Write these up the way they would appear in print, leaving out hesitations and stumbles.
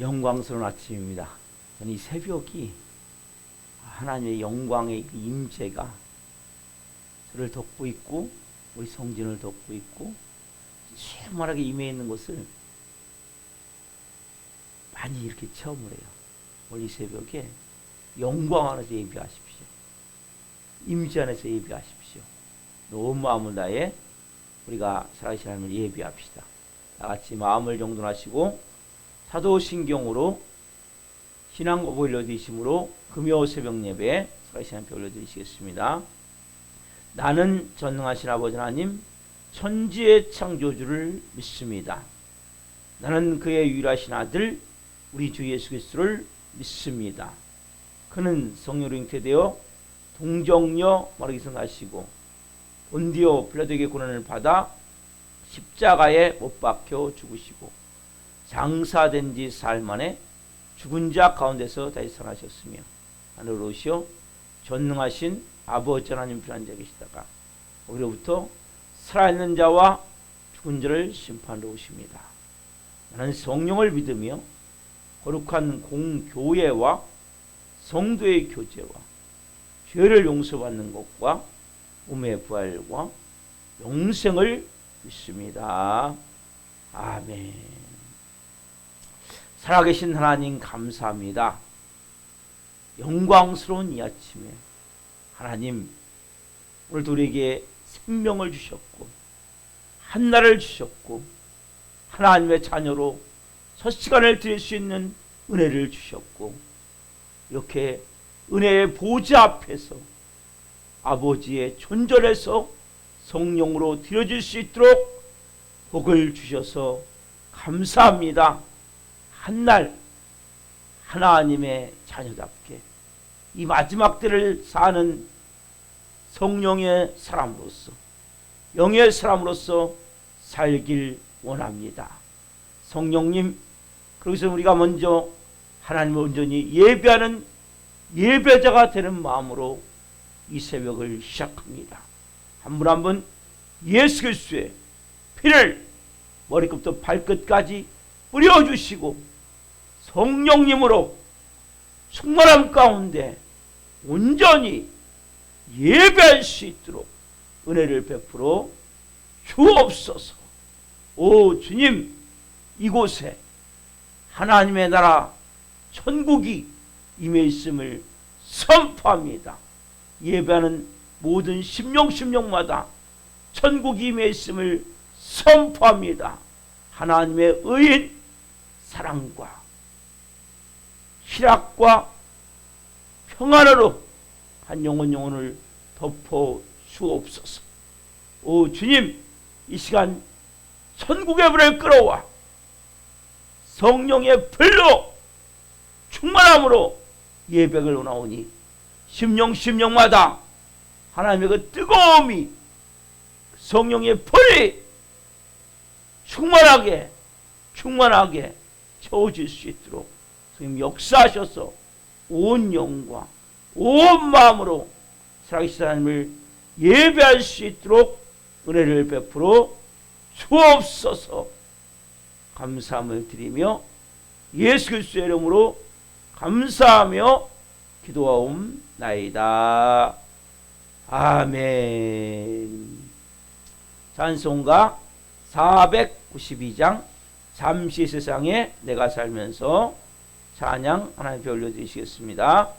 영광스러운 아침입니다. 저는 이 새벽이 하나님의 영광의 임재가 저를 덮고 있고 우리 성진을 덮고 있고 충만하게 임해 있는 것을 많이 이렇게 체험을 해요. 오늘 이 새벽에 영광 안에서 예비하십시오. 임재 안에서 예비하십시오. 온 마음을 다해 우리가 살아계신 하나님을 예비합시다. 다같이 마음을 정돈하시고 사도신경으로 신앙 고백 올려드리심으로 금요 새벽 예배 살아계신 하나님께 올려드리시겠습니다. 나는 전능하신 아버지 하나님 천지의 창조주를 믿습니다. 나는 그의 유일하신 아들 우리 주 예수 그리스도를 믿습니다. 그는 성령으로 잉태되어 동정녀 마리아에서 나시고 본디오 빌라도에게 고난을 받아 십자가에 못 박혀 죽으시고 장사된 지 사흘 만에 죽은 자 가운데서 다시 살아나셨으며 하늘로 오시어 전능하신 아버지 하나님 편한 자 계시다가 거기로부터 살아있는 자와 죽은 자를 심판하러 오십니다. 나는 성령을 믿으며 거룩한 공교회와 성도의 교제와 죄를 용서받는 것과 몸의 부활과 영생을 믿습니다. 아멘. 살아계신 하나님 감사합니다. 영광스러운 이 아침에 하나님 오늘도 우리에게 생명을 주셨고 한날을 주셨고 하나님의 자녀로 첫 시간을 드릴 수 있는 은혜를 주셨고 이렇게 은혜의 보좌 앞에서 아버지의 존전에서 성령으로 드려질 수 있도록 복을 주셔서 감사합니다. 한날 하나님의 자녀답게 이 마지막 때를 사는 성령의 사람으로서 영의 사람으로서 살길 원합니다. 성령님, 그래서 우리가 먼저 하나님을 온전히 예배하는 예배자가 되는 마음으로 이 새벽을 시작합니다. 한 분 한 분 예수 그리스도의 피를 머리끝부터 발끝까지 뿌려주시고 성령님으로 충만함 가운데 온전히 예배할 수 있도록 은혜를 베풀어 주옵소서. 오 주님, 이곳에 하나님의 나라 천국이 임해 있음을 선포합니다. 예배하는 모든 심령마다 천국이 임해 있음을 선포합니다. 하나님의 의인 사랑과 희락과 평안으로 한 영혼을 덮어 주옵소서. 오 주님, 이 시간 천국의 불을 끌어와 성령의 불로 충만함으로 예배를 원하오니 심령마다 하나님의 그 뜨거움이 성령의 불이 충만하게 채워질 수 있도록 성령 역사하셔서 온 영과 온 마음으로 살아계신 하나님을 예배할 수 있도록 은혜를 베풀어 주옵소서. 감사함을 드리며 예수 그리스도의 이름으로 감사하며 기도하옵나이다. 아멘. 찬송가 492장 잠시 세상에 내가 살면서 찬양 하나님께 올려드리시겠습니다.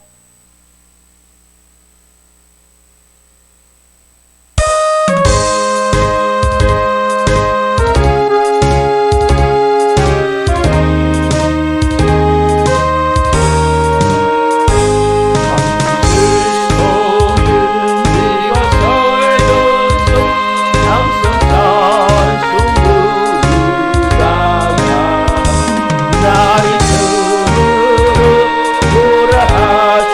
나를 돌아하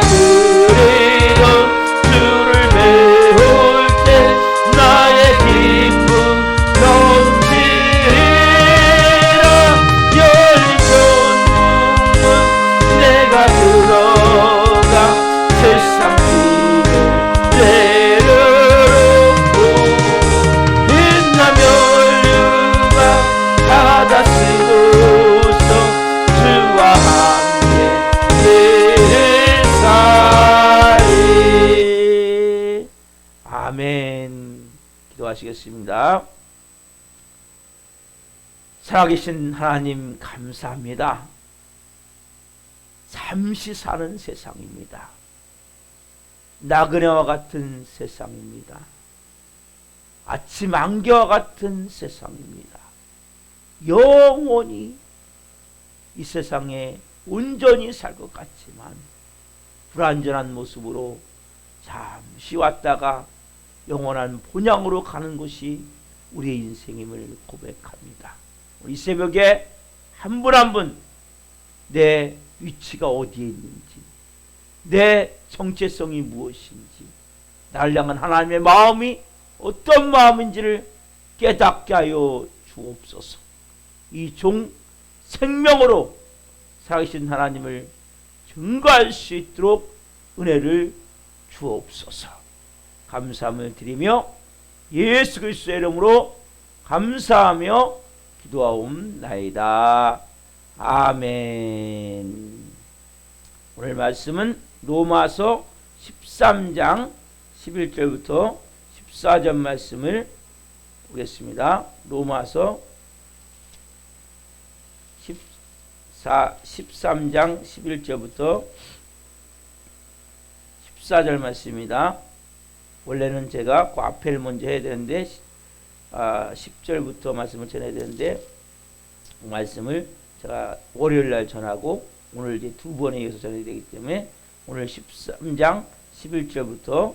그래도 주를 배울 때 나의 기쁨 넘치리라. 열전 문은 내가 들어가 세상 길을 내려놓고 빛나 면류관 바다 쓰고서 주와 함께 예사리. 아멘. 기도하시겠습니다. 살아계신 하나님 감사합니다. 잠시 사는 세상입니다. 나그네와 같은 세상입니다. 아침 안개와 같은 세상입니다. 영원히 이 세상에 온전히 살 것 같지만 불완전한 모습으로 잠시 왔다가 영원한 본향으로 가는 것이 우리의 인생임을 고백합니다. 이 새벽에 한 분 한 분 내 위치가 어디에 있는지, 내 정체성이 무엇인지, 나를 향한 하나님의 마음이 어떤 마음인지를 깨닫게 하여 주옵소서. 이 종 생명으로 살아계신 하나님을 증거할 수 있도록 은혜를 주옵소서. 감사함을 드리며 예수 그리스도의 이름으로 감사하며 기도하옵나이다. 아멘. 오늘 말씀은 로마서 13장 11절부터 14절 말씀을 보겠습니다. 로마서 13장 11절부터 14절 말씀입니다. 원래는 제가 그 앞에를 먼저 해야 되는데 10절부터 말씀을 전해야 되는데 그 말씀을 제가 월요일날 전하고 오늘 이제 두 번에 이어서 전해야 되기 때문에 오늘 13장 11절부터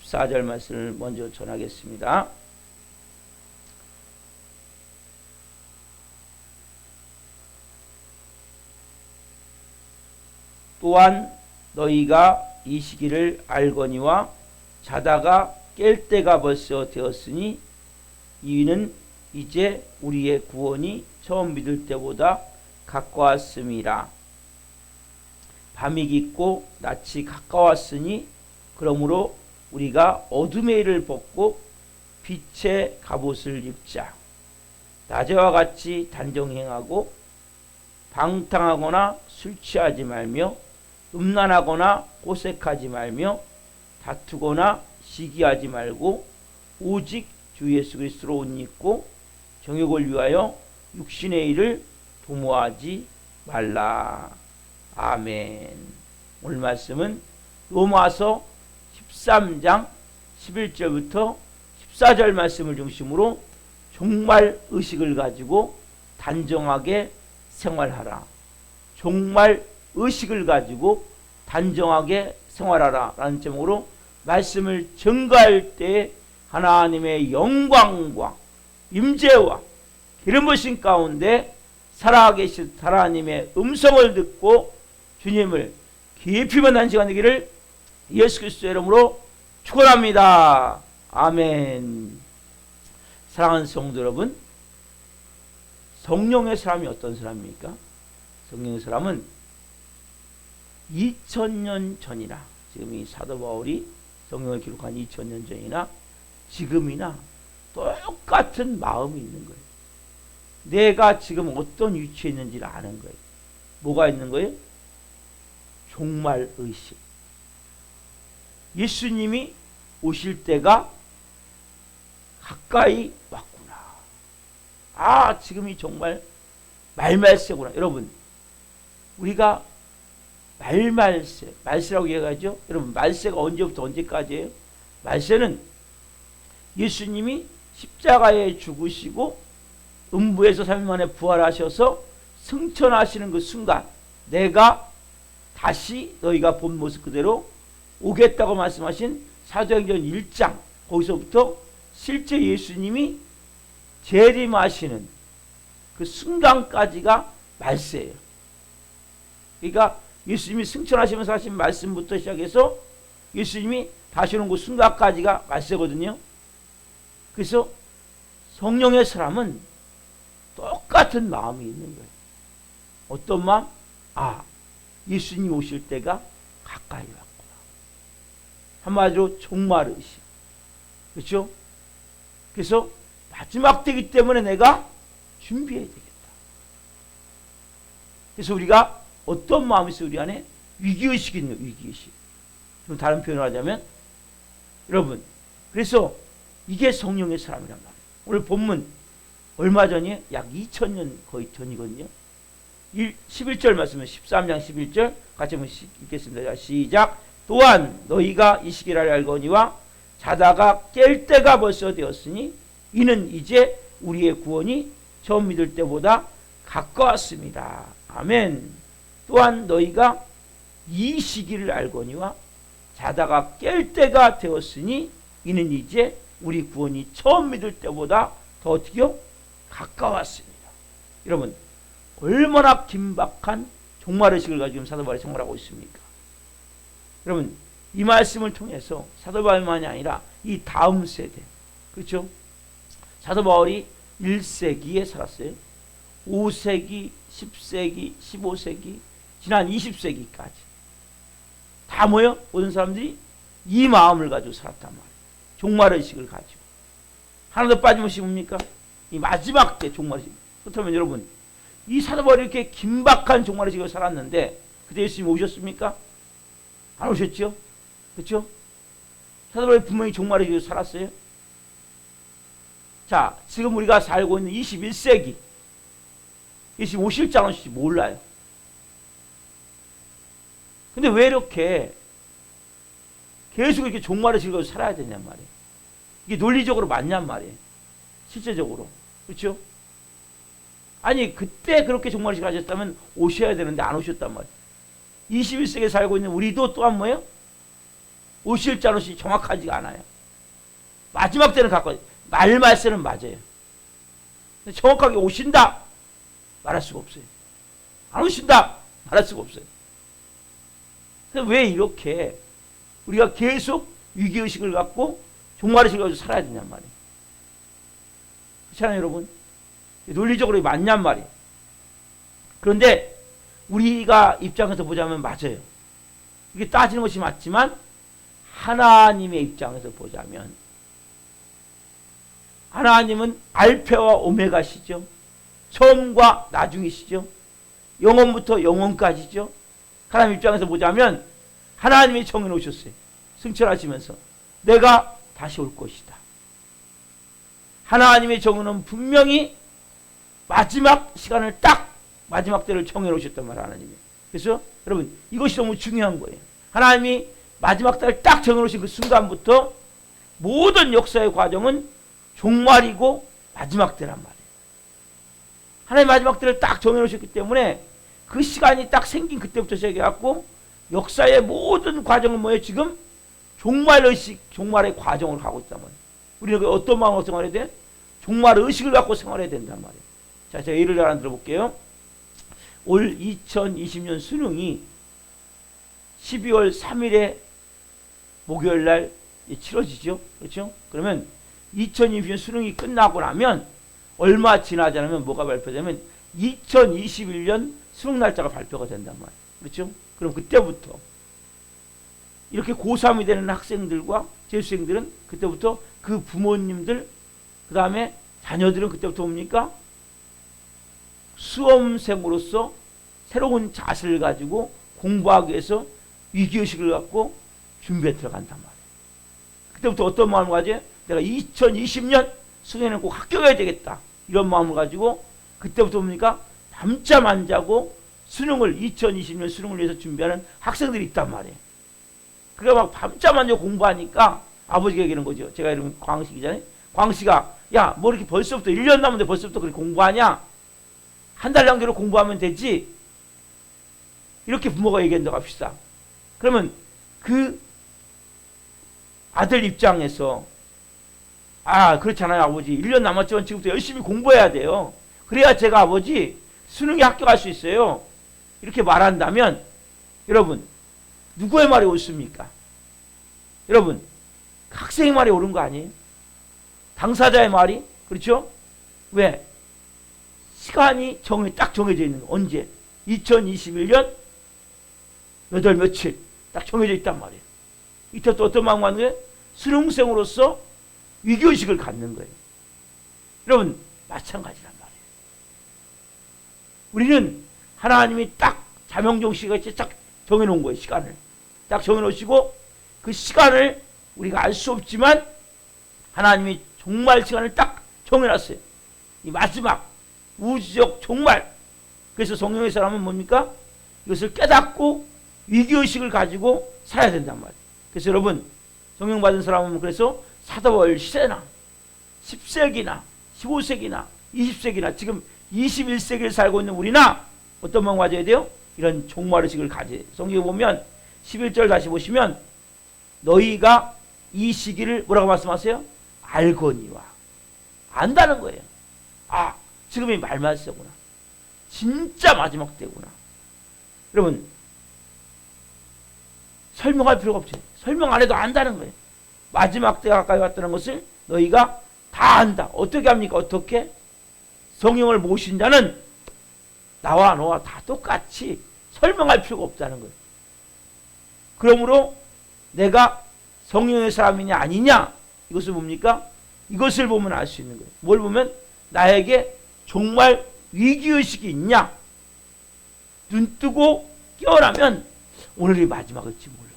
14절 말씀을 먼저 전하겠습니다. 또한 너희가 이 시기를 알거니와 자다가 깰 때가 벌써 되었으니 이는 이제 우리의 구원이 처음 믿을 때보다 가까웠음이라. 밤이 깊고 낮이 가까웠으니 그러므로 우리가 어둠의 일을 벗고 빛의 갑옷을 입자. 낮에와 같이 단정행하고 방탕하거나 술 취하지 말며 음란하거나 호색하지 말며 다투거나 시기하지 말고 오직 주 예수 그리스도로 옷 입고 정욕을 위하여 육신의 일을 도모하지 말라. 아멘. 오늘 말씀은 로마서 13장 11절부터 14절 말씀을 중심으로 종말 의식을 가지고 단정하게 생활하라. 종말 의식을 가지고 단정하게 생활하라 라는 제목으로 말씀을 전가할 때 하나님의 영광과 임재와 기름 부으심 가운데 살아계신 하나님의 음성을 듣고 주님을 깊이 만난 시간 되기를 예수 그리스도의 이름으로 축원합니다. 아멘. 사랑하는 성도 여러분, 성령의 사람이 어떤 사람입니까? 성령의 사람은 2000년 전이나 지금 이 사도 바울이 성령을 기록한 2000년 전이나 지금이나 똑같은 마음이 있는 거예요. 내가 지금 어떤 위치에 있는지를 아는 거예요. 뭐가 있는 거예요? 종말 의식. 예수님이 오실 때가 가까이 왔구나. 아, 지금이 정말 말말세구나. 여러분, 우리가 말말세, 말세라고 얘기하죠. 여러분, 말세가 언제부터 언제까지예요? 말세는 예수님이 십자가에 죽으시고 음부에서 3일 만에 부활하셔서 승천하시는 그 순간 내가 다시 너희가 본 모습 그대로 오겠다고 말씀하신 사도행전 1장, 거기서부터 실제 예수님이 재림하시는 그 순간까지가 말세예요. 그러니까 예수님이 승천하시면서 하신 말씀부터 시작해서 예수님이 다시 오는 그 순간까지가 말세거든요. 그래서 성령의 사람은 똑같은 마음이 있는 거예요. 어떤 마음? 아, 예수님 오실 때가 가까이 왔구나. 한마디로 종말의식. 그렇죠? 그래서 마지막 때이기 때문에 내가 준비해야 되겠다. 그래서 우리가 어떤 마음이 있어요? 우리 안에 위기의식이 있는 거예요. 위기의식. 좀 다른 표현을 하자면 여러분, 그래서 이게 성령의 사람이란 말이에요. 오늘 본문 얼마 전이에요? 약 2000년 거의 전이거든요. 11절 말씀은 13장 11절 같이 한번 읽겠습니다. 시작. 또한 너희가 이 시기를 알거니와 자다가 깰 때가 벌써 되었으니 이는 이제 우리의 구원이 처음 믿을 때보다 가까웠습니다. 아멘. 또한 너희가 이 시기를 알거니와 자다가 깰 때가 되었으니 이는 이제 우리 구원이 처음 믿을 때보다 더 어떻게요? 가까웠습니다. 여러분, 얼마나 긴박한 종말의식을 가지고 사도 바울이 생활하고 있습니까? 여러분, 이 말씀을 통해서 사도 바울만이 아니라 이 다음 세대, 그렇죠? 사도 바울이 1세기에 살았어요. 5세기, 10세기, 15세기, 지난 20세기까지 다 모여 모든 사람들이 이 마음을 가지고 살았단 말이에요. 종말의식을 가지고. 하나도 빠짐없이 뭡니까? 이 마지막 때 종말의식. 그렇다면 여러분, 이 사도 바울이 이렇게 긴박한 종말의식을 살았는데 그때 예수님 오셨습니까? 안 오셨죠? 그렇죠? 사도 바울이 분명히 종말의식을 살았어요. 자, 지금 우리가 살고 있는 21세기 예수님 오실지 안 오실지 몰라요. 근데 왜 이렇게 계속 이렇게 종말의식을 가지고 살아야 되냔 말이에요. 이게 논리적으로 맞냔 말이에요. 실제적으로. 그렇죠? 아니, 그때 그렇게 종말의식을 하셨다면 오셔야 되는데 안 오셨단 말이에요. 21세기에 살고 있는 우리도 또한 뭐예요? 오실지 안 오실지 정확하지가 않아요. 마지막 때는 가까이, 말세는 맞아요. 근데 정확하게 오신다 말할 수가 없어요. 안 오신다 말할 수가 없어요. 왜 이렇게 우리가 계속 위기의식을 갖고 종말의식을 가지고 살아야 되냔 말이에요. 그렇잖아요, 여러분? 논리적으로 맞냔 말이에요. 그런데 우리가 입장에서 보자면 맞아요. 이게 따지는 것이 맞지만 하나님의 입장에서 보자면 하나님은 알파와 오메가시죠. 처음과 나중이시죠. 영원부터 영원까지죠. 하나님 입장에서 보자면 하나님이 정해놓으셨어요. 승천하시면서 내가 다시 올 것이다. 하나님의 정의는 분명히 마지막 시간을 딱 마지막 때를 정해놓으셨단 말이에요. 하나님이. 그래서 여러분, 이것이 너무 중요한 거예요. 하나님이 마지막 때를 딱 정해놓으신 그 순간부터 모든 역사의 과정은 종말이고 마지막 때란 말이에요. 하나님 마지막 때를 딱 정해놓으셨기 때문에 그 시간이 딱 생긴 그때부터 시작해갖고 역사의 모든 과정은 뭐예요? 지금 종말의식, 종말의 과정으로 가고 있단 말이에요. 우리는 어떤 마음으로 생활해야 돼? 종말의식을 갖고 생활해야 된단 말이에요. 자, 제가 예를 하나 들어볼게요. 올 2020년 수능이 12월 3일에 목요일 날 치러지죠. 그렇죠? 그러면 2020년 수능이 끝나고 나면 얼마 지나지 않으면 뭐가 발표되면 2021년 수능 날짜가 발표가 된단 말이에요. 그렇죠? 그럼 그때부터 이렇게 고3이 되는 학생들과 재수생들은 그때부터 그 부모님들, 그 다음에 자녀들은 그때부터 뭡니까? 수험생으로서 새로운 자세를 가지고 공부하기 위해서 위기의식을 갖고 준비에 들어간단 말이에요. 그때부터 어떤 마음을 가져요? 내가 2020년 수능에는 꼭 합격해야 되겠다. 이런 마음을 가지고 그때부터 뭡니까? 밤잠 안 자고 수능을 2020년 수능을 위해서 준비하는 학생들이 있단 말이에요. 그러니까 막 밤잠 안 자고 공부하니까 아버지가 얘기하는 거죠. 제가 이러면 광식이잖아요. 광식아, 야, 뭐 이렇게 벌써부터 1년 남았는데 벌써부터 그렇게 공부하냐? 한 달 정도로 공부하면 되지. 이렇게 부모가 얘기한다고 합시다. 그러면 그 아들 입장에서 아, 그렇잖아요, 아버지. 1년 남았지만 지금부터 열심히 공부해야 돼요. 그래야 제가 아버지 수능에 합격할 수 있어요. 이렇게 말한다면 여러분, 누구의 말이 옳습니까? 여러분, 학생의 말이 옳은 거 아니에요? 당사자의 말이? 그렇죠? 왜? 시간이 딱 정해져 있는 거. 언제? 2021년 몇 월 며칠 딱 정해져 있단 말이에요. 이때 또 어떤 마음 갖는 거예요? 수능생으로서 위기의식을 갖는 거예요. 여러분, 마찬가지란 말이에요. 우리는 하나님이 딱 자명종 시간에 딱 정해놓은 거예요. 시간을 딱 정해놓으시고 그 시간을 우리가 알 수 없지만 하나님이 종말 시간을 딱 정해놨어요. 이 마지막 우주적 종말. 그래서 성령의 사람은 뭡니까? 이것을 깨닫고 위기의식을 가지고 살아야 된단 말이에요. 그래서 여러분, 성령 받은 사람은 그래서 사도월 시대나 10세기나 15세기나 20세기나 지금 21세기를 살고 있는 우리나 어떤 마음 가져야 돼요? 이런 종말의식을 가져야 돼요. 성경에 보면 11절 다시 보시면 너희가 이 시기를 뭐라고 말씀하세요? 알거니와. 안다는 거예요. 아, 지금이 말말세구나. 진짜 마지막 때구나. 여러분, 설명할 필요가 없죠. 설명 안 해도 안다는 거예요. 마지막 때가 가까이 왔다는 것을 너희가 다 안다. 어떻게 합니까? 어떻게? 성령을 모신 자는 나와 너와 다 똑같이 설명할 필요가 없다는 거예요. 그러므로 내가 성령의 사람이냐 아니냐, 이것을 뭡니까? 이것을 보면 알 수 있는 거예요. 뭘 보면? 나에게 정말 위기의식이 있냐? 눈 뜨고 깨어나면 오늘이 마지막일지 몰라.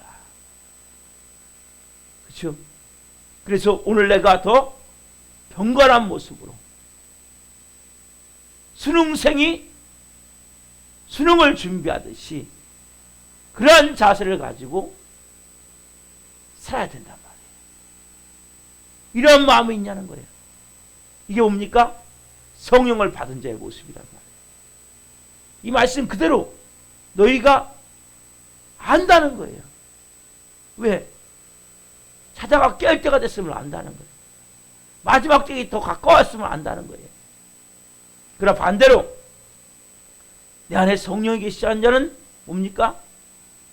그렇죠? 그래서 오늘 내가 더 경건한 모습으로 수능생이 수능을 준비하듯이 그러한 자세를 가지고 살아야 된단 말이에요. 이런 마음이 있냐는 거예요. 이게 뭡니까? 성령을 받은 자의 모습이란 말이에요. 이 말씀 그대로 너희가 안다는 거예요. 왜? 자다가 깰 때가 됐으면 안다는 거예요. 마지막 때가 더 가까웠으면 안다는 거예요. 그러나 반대로 내 안에 성령이 계시는 자는 뭡니까?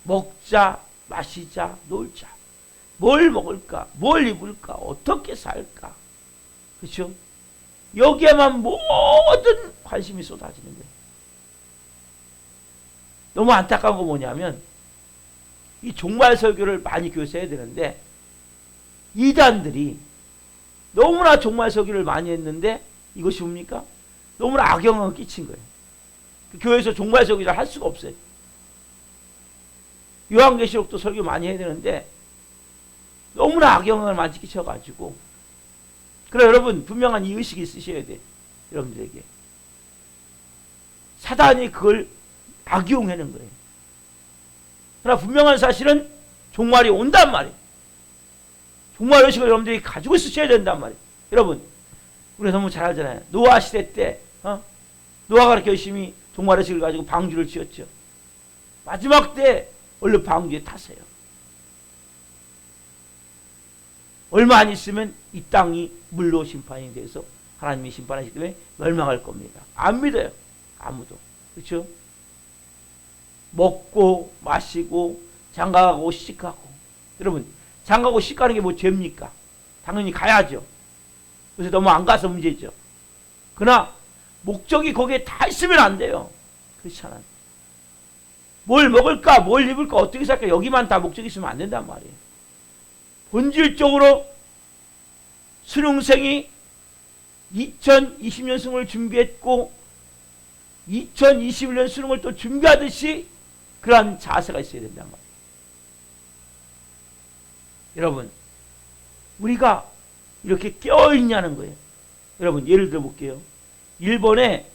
먹자, 마시자, 놀자. 뭘 먹을까? 뭘 입을까? 어떻게 살까? 그렇죠? 여기에만 모든 관심이 쏟아지는 거예요. 너무 안타까운 거 뭐냐면 이 종말 설교를 많이 교회에서 해야 되는데 이단들이 너무나 종말 설교를 많이 했는데 이것이 뭡니까? 너무나 악영향을 끼친 거예요. 그 교회에서 종말 설교를 할 수가 없어요. 요한계시록도 설교 많이 해야 되는데 너무나 악영향을 많이 끼쳐가지고, 그래 여러분 분명한 이 의식이 있으셔야 돼. 여러분들에게 사단이 그걸 악용하는 거예요. 그러나 분명한 사실은 종말이 온단 말이에요. 종말 의식을 여러분들이 가지고 있으셔야 된단 말이에요. 여러분, 우리가 너무 잘 알잖아요. 노아 시대 때 노아가 그렇게 열심히 종말 의식을 가지고 방주를 지었죠. 마지막 때 얼른 방주에 타세요. 얼마 안 있으면 이 땅이 물로 심판이 돼서 하나님이 심판하시기 때문에 멸망할 겁니다. 안 믿어요. 아무도. 그렇죠? 먹고 마시고 장가가고 시집가고. 여러분, 장가고 시집가는 게 뭐 죄입니까? 당연히 가야죠. 그래서 너무 안 가서 문제죠. 그러나 목적이 거기에 다 있으면 안 돼요. 그렇잖아요. 뭘 먹을까, 뭘 입을까, 어떻게 살까, 여기만 다 목적이 있으면 안 된단 말이에요. 본질적으로 수능생이 2020년 수능을 준비했고 2021년 수능을 또 준비하듯이 그러한 자세가 있어야 된단 말이에요. 여러분, 우리가 이렇게 깨어있냐는 거예요. 여러분, 예를 들어 볼게요. 일본에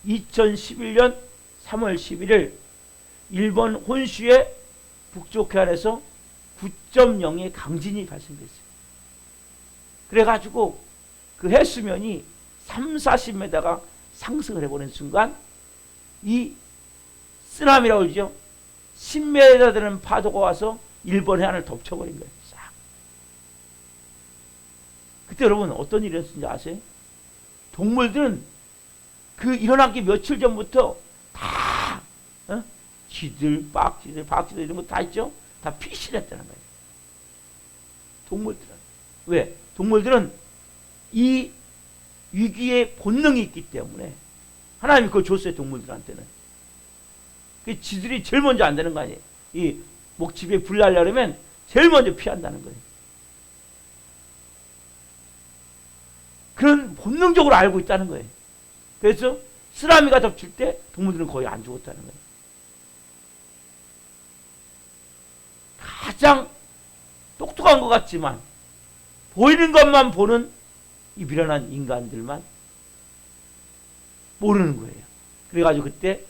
2011년 3월 11일 일본 혼슈의 북쪽 해안에서 9.0의 강진이 발생됐어요. 그래가지고 그 해수면이 30-40m가 상승을 해보는 순간 이 쓰나미라고 그러죠. 10m 되는 파도가 와서 일본 해안을 덮쳐버린 거예요. 싹. 그때 여러분 어떤 일이 있었는지 아세요? 동물들은 그 일어나기 며칠 전부터 다 쥐들, 박쥐들 이런 거 다 있죠? 다 피신했다는 거예요. 동물들은. 왜? 동물들은 이 위기의 본능이 있기 때문에 하나님이 그걸 줬어요, 동물들한테는. 그 쥐들이 제일 먼저 안 되는 거 아니에요. 이 목집에 불 날려면 제일 먼저 피한다는 거예요. 그런 본능적으로 알고 있다는 거예요. 그래서 쓰나미가 덮칠 때 동물들은 거의 안 죽었다는 거예요. 가장 똑똑한 것 같지만 보이는 것만 보는 이 미련한 인간들만 모르는 거예요. 그래가지고 그때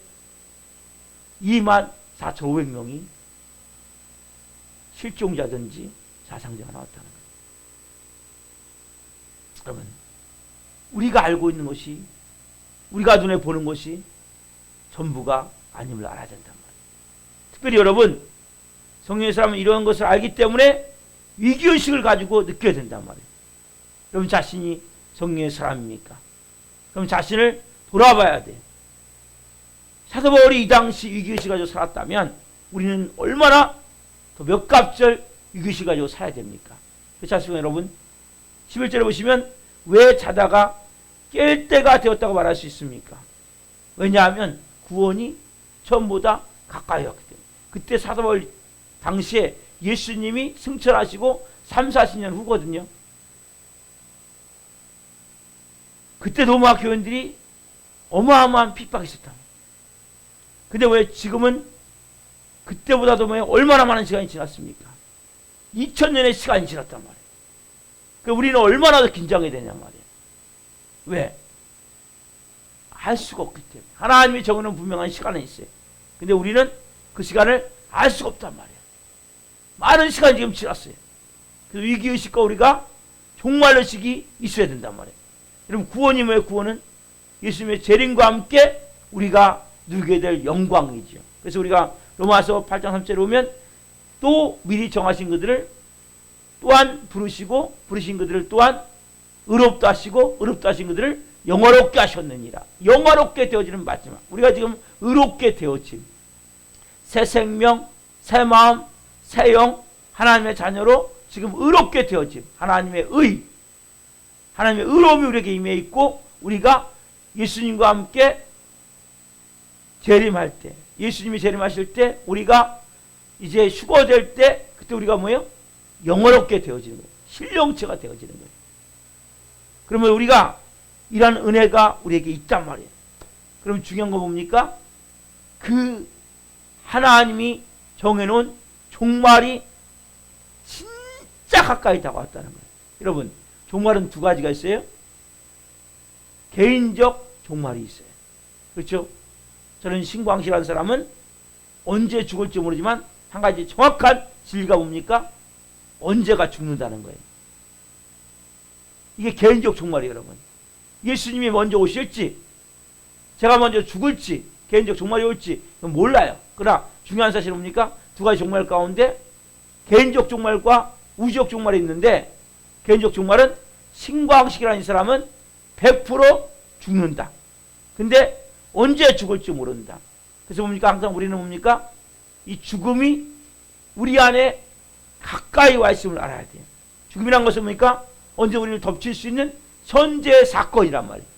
24,500명이 실종자든지 사상자가 나왔다는 거예요. 여러분, 우리가 알고 있는 것이, 우리가 눈에 보는 것이 전부가 아님을 알아야 된단 말이에요. 특별히 여러분, 성령의 사람은 이런 것을 알기 때문에 위기의식을 가지고 느껴야 된단 말이에요. 여러분 자신이 성령의 사람입니까? 그럼 자신을 돌아봐야 돼. 사도 바울이 이 당시 위기의식 가지고 살았다면 우리는 얼마나 더 몇 갑절 위기의식 가지고 살아야 됩니까? 그렇지 않습니까 여러분? 11절에 보시면 왜 자다가 깰 때가 되었다고 말할 수 있습니까? 왜냐하면 구원이 처음보다 가까이 왔기 때문에. 그때 사도 바울 당시에 예수님이 승천하시고 30-40년 후거든요. 그때 로마 교인들이 어마어마한 핍박이 있었다. 근데 왜 지금은 그때보다도 얼마나 많은 시간이 지났습니까? 2000년의 시간이 지났단 말이에요. 그러니까 우리는 얼마나 더 긴장해야 되냐 말이에요. 왜? 알 수가 없기 때문에. 하나님이 정해놓은 분명한 시간은 있어요. 근데 우리는 그 시간을 알 수가 없단 말이에요. 많은 시간이 지금 지났어요. 그래서 위기의식과 우리가 종말의식이 있어야 된단 말이에요. 여러분 구원이 뭐예요? 구원은 예수님의 재림과 함께 우리가 누리게 될 영광이죠. 그래서 우리가 로마서 8장 3절에 보면 또 미리 정하신 그들을 또한 부르시고 부르신 그들을 또한 의롭다 하시고 의롭다 하신 그들을 영화롭게 하셨느니라. 영화롭게 되어지는 마지막. 우리가 지금 의롭게 되어짐. 새 생명, 새 마음, 새 영, 하나님의 자녀로 지금 의롭게 되어짐. 하나님의 의, 하나님의 의로움이 우리에게 임해 있고 우리가 예수님과 함께 재림할 때, 예수님이 재림하실 때 우리가 이제 휴거될 때 그때 우리가 뭐예요? 영화롭게 되어지는 거예요. 신령체가 되어지는 거예요. 그러면 우리가 이런 은혜가 우리에게 있단 말이에요. 그럼 중요한 거 뭡니까? 그 하나님이 정해놓은 종말이 진짜 가까이 다가왔다는 거예요. 여러분 종말은 두 가지가 있어요. 개인적 종말이 있어요. 그렇죠? 저는 신광식이라는 사람은 언제 죽을지 모르지만 한 가지 정확한 진리가 뭡니까? 언제가 죽는다는 거예요. 이게 개인적 종말이에요. 여러분 예수님이 먼저 오실지 제가 먼저 죽을지 개인적 종말이 올지 몰라요. 그러나 중요한 사실은 뭡니까? 두 가지 종말 가운데 개인적 종말과 우주적 종말이 있는데 개인적 종말은 신광식이라는 이 사람은 100% 죽는다. 근데 언제 죽을지 모른다. 그래서 뭡니까? 항상 우리는 뭡니까? 이 죽음이 우리 안에 가까이 와 있음을 알아야 돼요. 죽음이란 것은 뭡니까? 언제 우리를 덮칠 수 있는 선제의 사건이란 말이에요.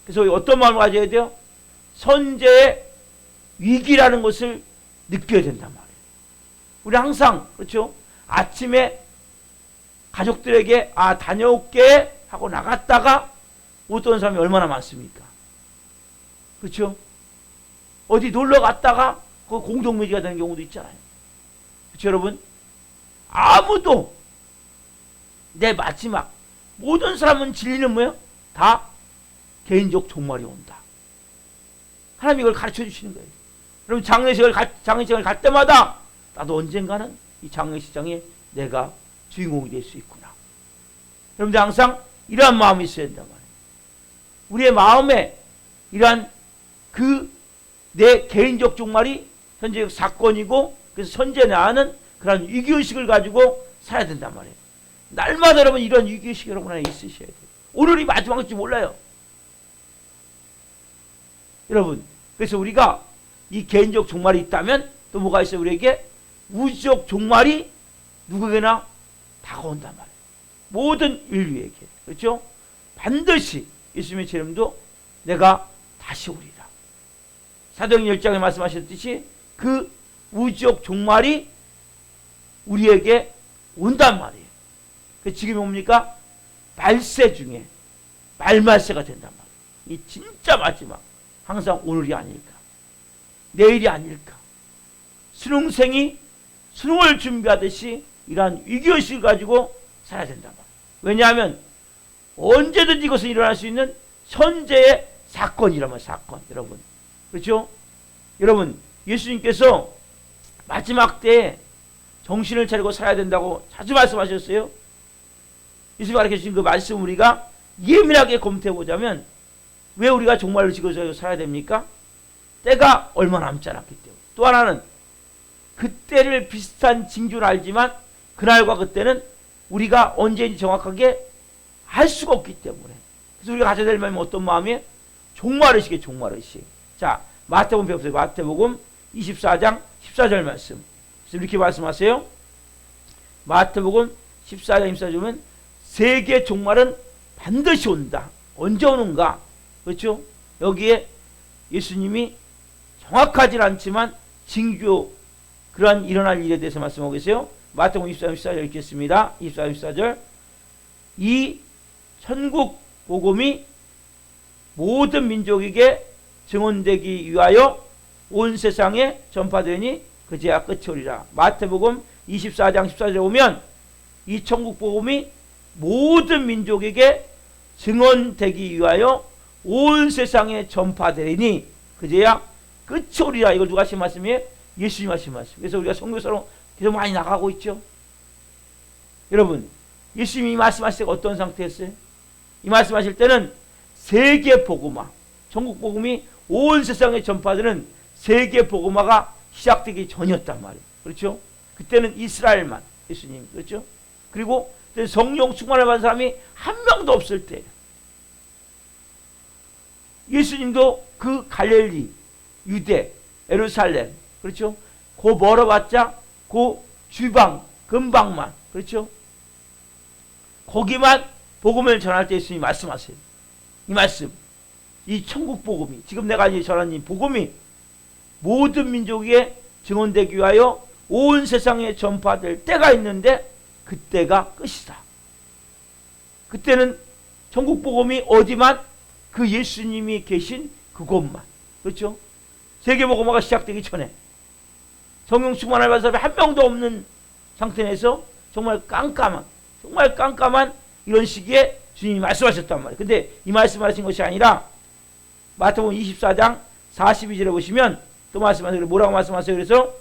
그래서 어떤 마음을 가져야 돼요? 선제의 위기라는 것을 느껴야 된단 말이에요. 우리 항상 그렇죠? 아침에 가족들에게 다녀올게 하고 나갔다가 못 오는 사람이 얼마나 많습니까? 그렇죠? 어디 놀러 갔다가 그 공동묘지가 되는 경우도 있잖아요. 그렇죠 여러분? 아무도 내 마지막 모든 사람은 진리는 뭐예요? 다 개인적 종말이 온다. 하나님이 이걸 가르쳐 주시는 거예요. 여러분 장례식을 갈 때마다 나도 언젠가는 이 장례식장에 내가 주인공이 될 수 있구나. 여러분들 항상 이러한 마음이 있어야 된단 말이에요. 우리의 마음에 이러한 내 개인적 종말이 현재적 사건이고 그래서 선제 나는 그런 위기의식을 가지고 살아야 된단 말이에요. 날마다 여러분 이런 위기의식이 여러분 안에 있으셔야 돼요. 오늘이 마지막일지 몰라요. 여러분 그래서 우리가 이 개인적 종말이 있다면 또 뭐가 있어요? 우리에게 우주적 종말이 누구에게나 다가온단 말이에요. 모든 인류에게. 그렇죠? 반드시 예수님의 재림도 내가 다시 오리라. 사도행전 10장에 말씀하셨듯이 그 우주적 종말이 우리에게 온단 말이에요. 그 지금이 뭡니까? 말세 중에 말말세가 된단 말이에요. 이 진짜 마지막. 항상 오늘이 아닐까? 내일이 아닐까? 수능생이 수능을 준비하듯이 이러한 위기의식을 가지고 살아야 된단 말이에요. 왜냐하면 언제든지 이것은 일어날 수 있는 현재의 사건이라면 사건. 여러분. 그렇죠? 여러분, 예수님께서 마지막 때에 정신을 차리고 살아야 된다고 자주 말씀하셨어요. 예수님이 가르쳐주신 그 말씀 우리가 예민하게 검토해보자면 왜 우리가 종말을 지켜서 살아야 됩니까? 때가 얼마 남지 않았기 때문에. 또 하나는 그때를 비슷한 징조를 알지만 그날과 그때는 우리가 언제인지 정확하게 알 수가 없기 때문에. 그래서 우리가 가져야 될 마음이 어떤 마음이에요? 종말의식이에요. 종말의식. 자, 마태복음 배워보세요. 마태복음 24장 14절 말씀. 그래서 이렇게 말씀하세요. 마태복음 14장 14절 보면 세계 종말은 반드시 온다. 언제 오는가? 그렇죠? 여기에 예수님이 정확하진 않지만 징조 그러한 일어날 일에 대해서 말씀하고 계세요. 마태복음 24장 14절 읽겠습니다. 24장 14절 이 천국 복음이 모든 민족에게 증언되기 위하여 온 세상에 전파되니 그제야 끝이 오리라. 마태복음 24장 14절에 보면 이 천국 복음이 모든 민족에게 증언되기 위하여 온 세상에 전파되니 그제야 끝이 오리라. 이걸 누가 하신 말씀이에요? 예수님 하신 말씀. 그래서 우리가 선교사로 계속 많이 나가고 있죠. 여러분, 예수님이 이 말씀하실 때가 어떤 상태였어요? 이 말씀하실 때는 세계 복음화, 천국 복음이 온 세상에 전파되는 세계 복음화가 시작되기 전이었단 말이에요. 그렇죠? 그때는 이스라엘만 예수님, 그렇죠? 그리고 성령 충만을 받은 사람이 한 명도 없을 때 예수님도 그 갈릴리, 유대, 예루살렘, 그렇죠? 그 멀어봤자 그 주방, 근방만, 그렇죠? 거기만 복음을 전할 때 예수님이 말씀하세요. 이 말씀, 이 천국 복음이, 지금 내가 이제 전하는 이 복음이 모든 민족에 증언되기 위하여 온 세상에 전파될 때가 있는데 그때가 끝이다. 그때는 천국 복음이 어디만? 그 예수님이 계신 그곳만. 그렇죠? 세계 복음화가 시작되기 전에 성령 충만을 받은 사람이 한 명도 없는 상태에서 정말 깜깜한 이런 시기에 주님이 말씀하셨단 말이에요. 근데 이 말씀하신 것이 아니라 마태복음 24장 42절에 보시면 또 말씀하세요. 뭐라고 말씀하세요? 그래서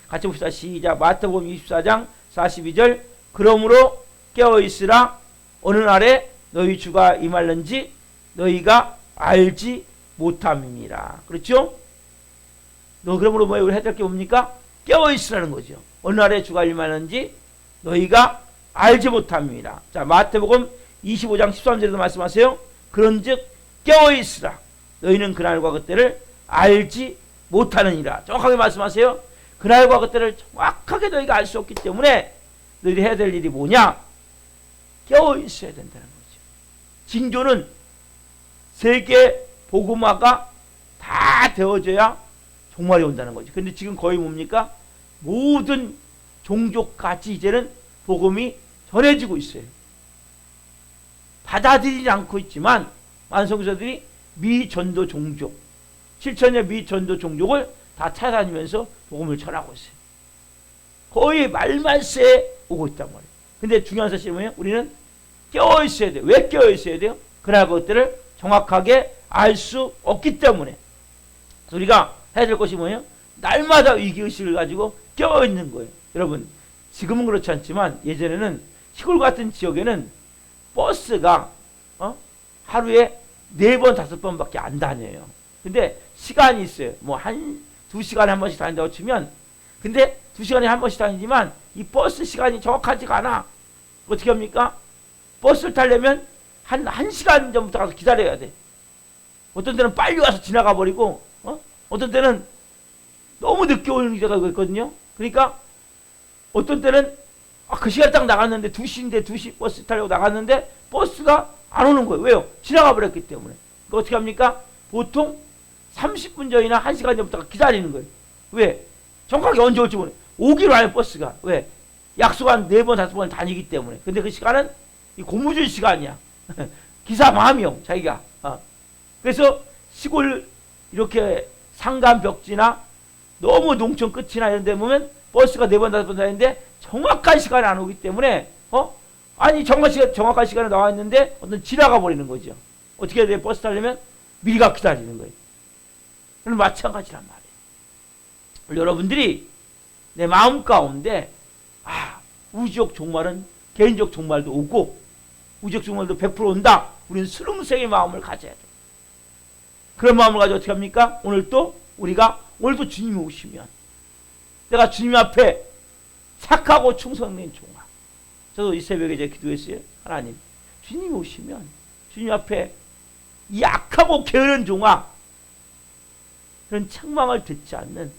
같이 봅시다. 시작. 마태복음 24장 42절 그러므로 깨어있으라. 어느 날에 너희 주가 임할는지 너희가 알지 못함이니라. 그렇죠? 그러므로 뭐예요? 우리 해야 될 게 뭡니까? 깨어있으라는 거죠. 어느 날에 주가 임할는지 너희가 알지 못함이니라. 자, 마태복음 25장 13절에도 말씀하세요. 그런즉 깨어있으라. 너희는 그날과 그때를 알지 못하느니라. 정확하게 말씀하세요. 그날과 그때를 정확하게 너희가 알 수 없기 때문에 너희들이 해야 될 일이 뭐냐? 깨어있어야 된다는 거죠. 징조는 세계 복음화가 다 되어져야 종말이 온다는 거죠. 근데 지금 거의 뭡니까? 모든 종족같이 이제는 복음이 전해지고 있어요. 받아들이지 않고 있지만 많은 선교사들이 미전도 종족, 7천여 미전도 종족을 다 찾아다니면서 복음을 전하고 있어요. 거의 말말세에 오고 있단 말이에요. 근데 중요한 사실은 뭐예요? 우리는 깨어있어야 돼요. 왜 깨어있어야 돼요? 그날 그것들을 정확하게 알 수 없기 때문에. 그래서 우리가 해야 될 것이 뭐예요? 날마다 위기의식을 가지고 깨어있는 거예요. 여러분, 지금은 그렇지 않지만 예전에는 시골 같은 지역에는 버스가 하루에 4번, 5번밖에 안 다녀요. 근데 시간이 있어요. 뭐 2시간에 한 번씩 다닌다고 치면, 근데 2시간에 한 번씩 다니지만 이 버스 시간이 정확하지가 않아. 어떻게 합니까? 버스를 타려면 한 1시간 전부터 가서 기다려야 돼. 어떤 때는 빨리 와서 지나가 버리고, 어떤 때는 너무 늦게 오는 경우가 있거든요. 그러니까 어떤 때는 그 시간에 딱 나갔는데 2시인데 2시 버스 타려고 나갔는데 버스가 안 오는 거예요. 왜요? 지나가 버렸기 때문에. 그러니까 어떻게 합니까? 보통 30분 전이나 1시간 전부터 기다리는 거예요. 왜? 정확하게 언제 올지 모르네. 오기로 하는 버스가. 왜? 약속 한 4번, 5번 다니기 때문에. 근데 그 시간은 이 고무줄 시간이야. 기사 망함이요, 자기가. 그래서 시골 이렇게 산간 벽지나 너무 농촌 끝이나 이런 데 보면 버스가 4번, 5번 다니는데 정확한 시간에 안 오기 때문에, 아니, 정확한 시간에 나와 있는데 어떤 지나가 버리는 거죠. 어떻게 해야 돼? 버스 타려면 미리 가 기다리는 거예요. 그럼 마찬가지란 말이에요. 여러분들이 내 마음 가운데, 우주적 종말은 개인적 종말도 오고, 우주적 종말도 100% 온다. 우리는 수능생의 마음을 가져야 돼. 그런 마음을 가지고 어떻게 합니까? 오늘도 주님이 오시면, 내가 주님 앞에 착하고 충성된 종아. 저도 이 새벽에 이제 기도했어요. 하나님, 주님이 오시면 주님 앞에 이 악하고 게으른 종아, 그런 책망을 듣지 않는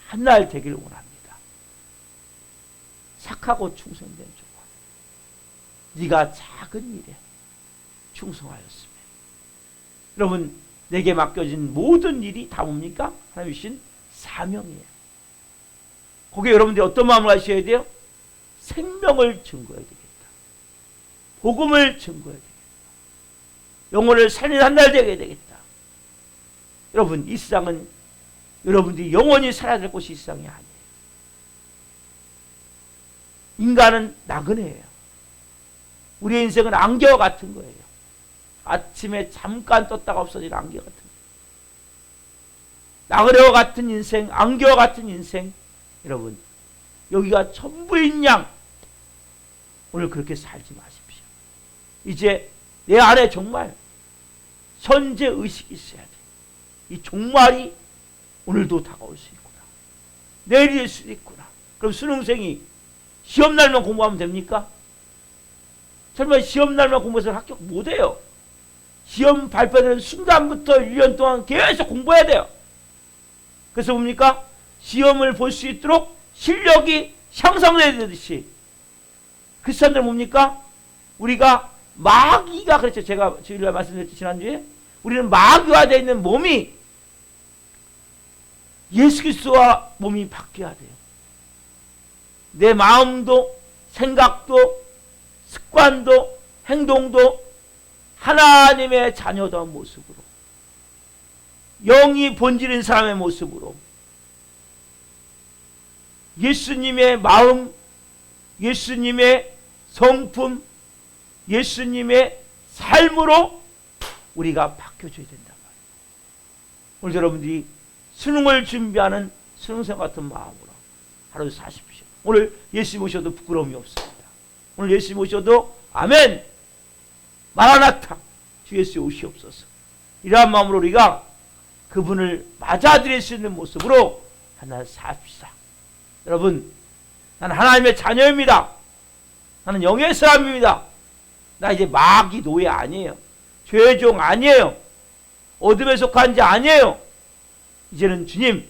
한날 되기를 원합니다. 착하고 충성된 종아, 네가 작은 일에 충성하였으면. 여러분, 내게 맡겨진 모든 일이 다 뭡니까? 하나님 주신 사명이에요. 거기에 여러분들이 어떤 마음을 하셔야 돼요? 생명을 증거해야 되겠다. 복음을 증거해야 되겠다. 영혼을 살리는 한날 되게 되겠다. 여러분, 이 세상은 여러분들이 영원히 살아야 될 곳이 이 세상이 아니에요. 인간은 나그네예요. 우리의 인생은 안개와 같은 거예요. 아침에 잠깐 떴다가 없어진 안개 같은 거예요. 나그네와 같은 인생, 안개와 같은 인생. 여러분, 여기가 전부인 양, 오늘 그렇게 살지 마십시오. 이제 내 안에 정말 선제의식이 있어야 돼. 이 종말이 오늘도 다가올 수 있구나. 내일일 수도 있구나. 그럼 수능생이 시험날만 공부하면 됩니까? 설마 시험날만 공부해서 합격 못해요. 시험 발표되는 순간부터 1년 동안 계속 공부해야 돼요. 그래서 뭡니까? 시험을 볼 수 있도록 실력이 향상돼야 되듯이, 크리스찬들은 뭡니까? 우리가 마귀가, 그랬죠. 제가 주일날 말씀드렸죠, 지난주에. 우리는 마귀화되어 있는 몸이 예수 그리스도와 몸이 바뀌어야 돼요. 내 마음도, 생각도, 습관도, 행동도 하나님의 자녀다운 모습으로, 영이 본질인 사람의 모습으로, 예수님의 마음, 예수님의 성품, 예수님의 삶으로 우리가 바뀌어줘야 된단 말이에요. 오늘 여러분들이 수능을 준비하는 수능생 같은 마음으로 하루 사십시오. 오늘 예수님 오셔도 부끄러움이 없습니다. 오늘 예수님 오셔도 아멘, 마라나타, 주 예수 오시옵소서. 이러한 마음으로 우리가 그분을 맞아들일 수 있는 모습으로 하나 삽시다. 여러분, 나는 하나님의 자녀입니다. 나는 영의 사람입니다. 나 이제 마귀 노예 아니에요. 죄종 아니에요. 어둠에 속한 자 아니에요. 이제는 주님,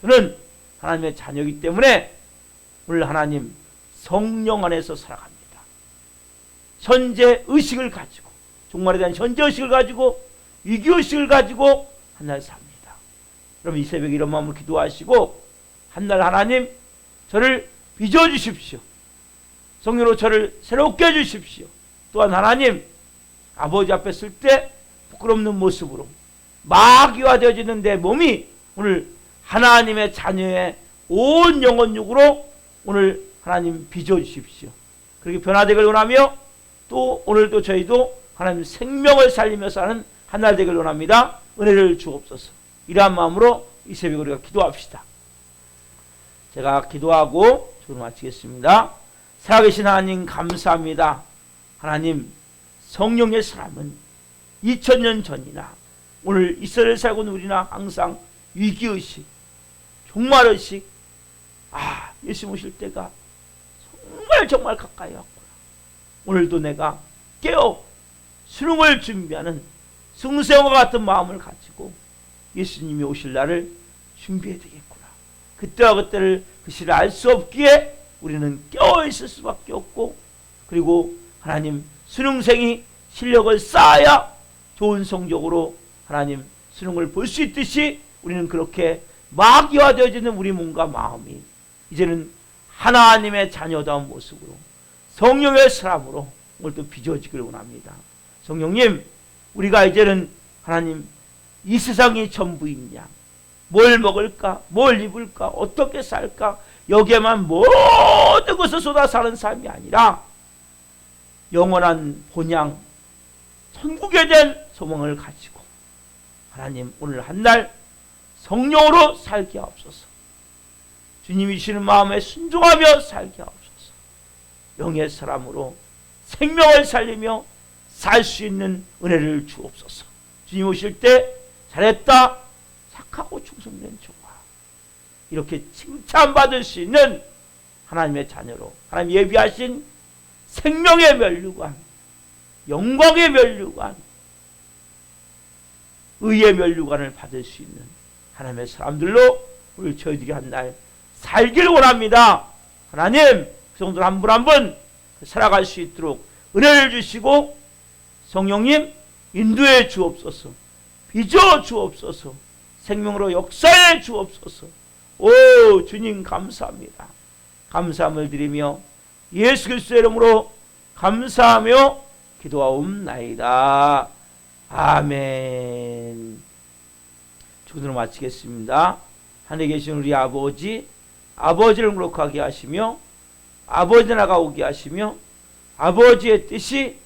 저는 하나님의 자녀이기 때문에 오늘 하나님 성령 안에서 살아갑니다. 현재의식을 가지고, 종말에 대한 현재의식을 가지고, 위기의식을 가지고 한날 삽니다. 여러분, 이 새벽에 이런 마음으로 기도하시고 한날 하나님 저를 빚어주십시오. 성령으로 저를 새롭게 해주십시오. 또한 하나님, 아버지 앞에 쓸 때 부끄럽는 모습으로 마귀화되어지는 내 몸이 오늘 하나님의 자녀의 온 영혼육으로 오늘 하나님 빚어주십시오. 그렇게 변화되길 원하며, 또 오늘도 저희도 하나님 생명을 살리며 사는 한날 되길 원합니다. 은혜를 주옵소서. 이러한 마음으로 이 새벽에 우리가 기도합시다. 제가 기도하고 주로 마치겠습니다. 살아계신 하나님 감사합니다. 하나님, 성령의 사람은 2000년 전이나 오늘 이 세대를 살고 있는 우리나 항상 위기의식, 종말의식, 예수 오실 때가 정말 가까이 왔구나. 오늘도 내가 깨어 수능을 준비하는 승세와 같은 마음을 가지고 예수님이 오실 날을 준비해야 되겠구나. 그때와 그때를 그 시를 알 수 없기에 우리는 깨어 있을 수밖에 없고, 그리고 하나님 수능생이 실력을 쌓아야 좋은 성적으로 하나님 수능을 볼 수 있듯이 우리는 그렇게 마귀화되어지는 우리 몸과 마음이 이제는 하나님의 자녀다운 모습으로 성령의 사람으로 오늘도 빚어지기를 원합니다. 성령님, 우리가 이제는 하나님 이 세상이 전부인 양, 뭘 먹을까, 뭘 입을까, 어떻게 살까, 여기에만 모든 것을 쏟아 사는 삶이 아니라 영원한 본향 천국에 대한 소망을 가지고 하나님 오늘 한날 성령으로 살게 하옵소서. 주님이 주시는 마음에 순종하며 살게 하옵소서. 영의 사람으로 생명을 살리며 살 수 있는 은혜를 주옵소서. 주님 오실 때 잘했다, 착하고 충성된 종아, 이렇게 칭찬받을 수 있는 하나님의 자녀로 하나님 예비하신 생명의 면류관, 영광의 면류관, 의의 면류관을 받을 수 있는 하나님의 사람들로 우리 저희들이 한날 살길 원합니다. 하나님, 성도들 한 분 한 분 살아갈 수 있도록 은혜를 주시고 성령님 인도해 주옵소서. 빚어 주옵소서. 생명으로 역사해 주옵소서. 오 주님 감사합니다. 감사함을 드리며 예수 그리스도의 이름으로 감사하며 기도하옵나이다. 아멘. 주기도를 마치겠습니다. 하늘에 계신 우리 아버지, 아버지를 거룩하게 하시며 아버지 나라가 오게 하시며 아버지의 뜻이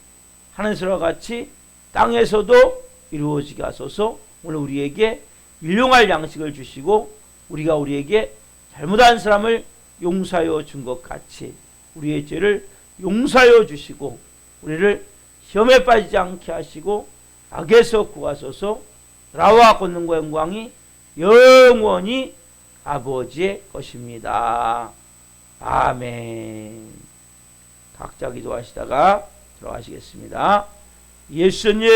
하늘에서와 같이 땅에서도 이루어지게 하소서. 오늘 우리에게 일용할 양식을 주시고 우리가 우리에게 잘못한 사람을 용서하여 준 것 같이 우리의 죄를 용서하여 주시고 우리를 시험에 빠지지 않게 하시고 악에서 구하소서. 나라와 권능과 영광이 영원히 아버지의 것입니다. 아멘. 각자 기도하시다가 들어가시겠습니다. 예수님